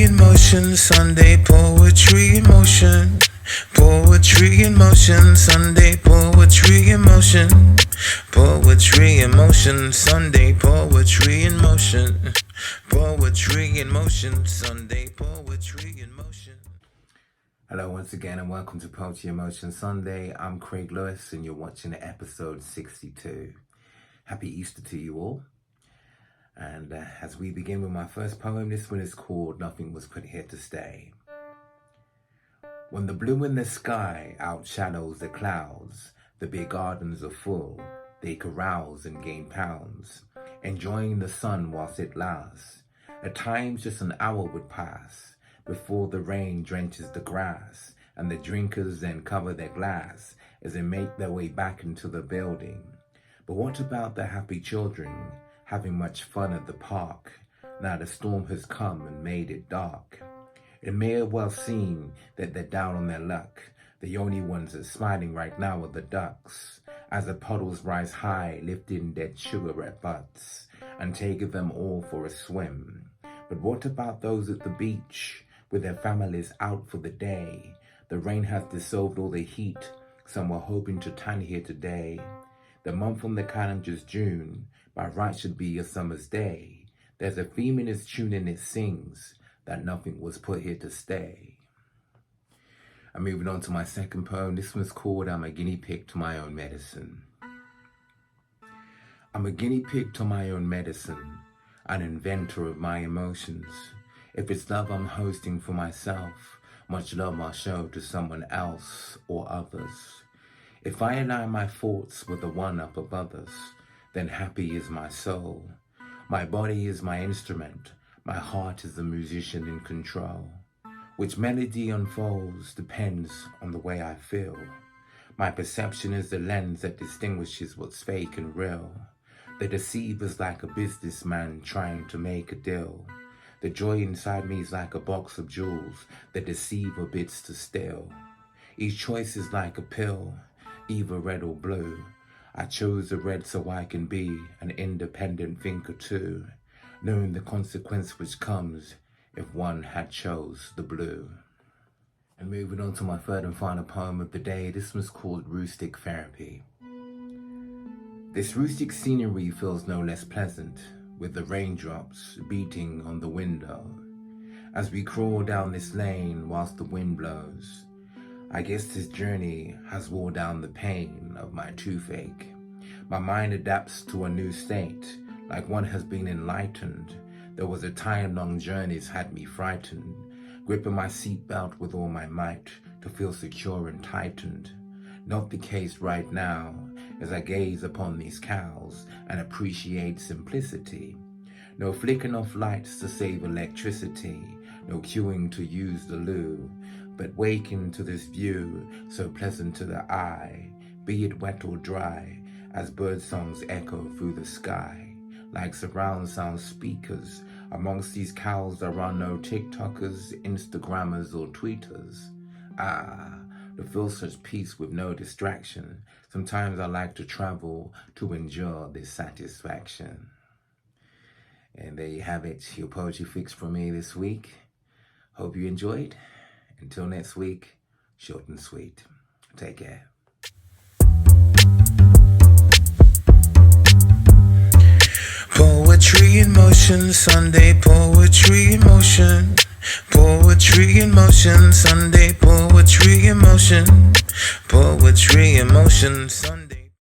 Poetry in motion, Sunday poetry in motion. Poetry in motion, Sunday poetry in motion. Poetry in motion, Sunday poetry in motion. Poetry in motion, Sunday poetry in motion. Hello once again and welcome to Poetry in Motion Sunday. I'm Craig Lewis and you're watching episode 62. Happy Easter to you all. And as we begin with my first poem, this one is called Nothing Was Put Here to Stay. When the blue in the sky outshadows the clouds, the beer gardens are full, they carouse and gain pounds, enjoying the sun whilst it lasts. At times just an hour would pass before the rain drenches the grass, and the drinkers then cover their glass as they make their way back into the building. But what about the happy children having much fun at the park? Now the storm has come and made it dark. It may have well seem that they're down on their luck. The only ones that's smiling right now are the ducks, as the puddles rise high, lifting their sugar-red butts and taking them all for a swim. But what about those at the beach with their families out for the day? The rain has dissolved all the heat. Some were hoping to tan here today. The month on the calendar's June, by right should be a summer's day. There's a theme in its tune and it sings that nothing was put here to stay. I'm moving on to my second poem. This one's called I'm a Guinea Pig to My Own Medicine. I'm a guinea pig to my own medicine, an inventor of my emotions. If it's love I'm hosting for myself, much love I'll show to someone else or others. If I align my thoughts with the one up above us, then happy is my soul. My body is my instrument, my heart is the musician in control. Which melody unfolds depends on the way I feel. My perception is the lens that distinguishes what's fake and real. The deceiver's like a businessman trying to make a deal. The joy inside me is like a box of jewels the deceiver bids to steal. Each choice is like a pill, either red or blue. I chose the red so I can be an independent thinker too, knowing the consequence which comes if one had chose the blue. And moving on to my third and final poem of the day, this one's called Rustic Therapy. This rustic scenery feels no less pleasant, with the raindrops beating on the window. As we crawl down this lane whilst the wind blows, I guess this journey has wore down the pain of my toothache. My mind adapts to a new state, like one has been enlightened. There was a time long journeys had me frightened, gripping my seatbelt with all my might to feel secure and tightened. Not the case right now, as I gaze upon these cows and appreciate simplicity. No flicking off lights to save electricity, no queuing to use the loo, but waking to this view so pleasant to the eye, be it wet or dry, as bird songs echo through the sky. Like surround sound speakers, amongst these cows there are no TikTokers, Instagrammers or tweeters. To feel such peace with no distraction, sometimes I like to travel to enjoy this satisfaction. And there you have it, your poetry fix for me this week. Hope you enjoyed. Until next week, short and sweet. Take care. Poetry in motion, Sunday poetry in motion. Poetry in motion, Sunday poetry in motion. Poetry in motion, Sunday.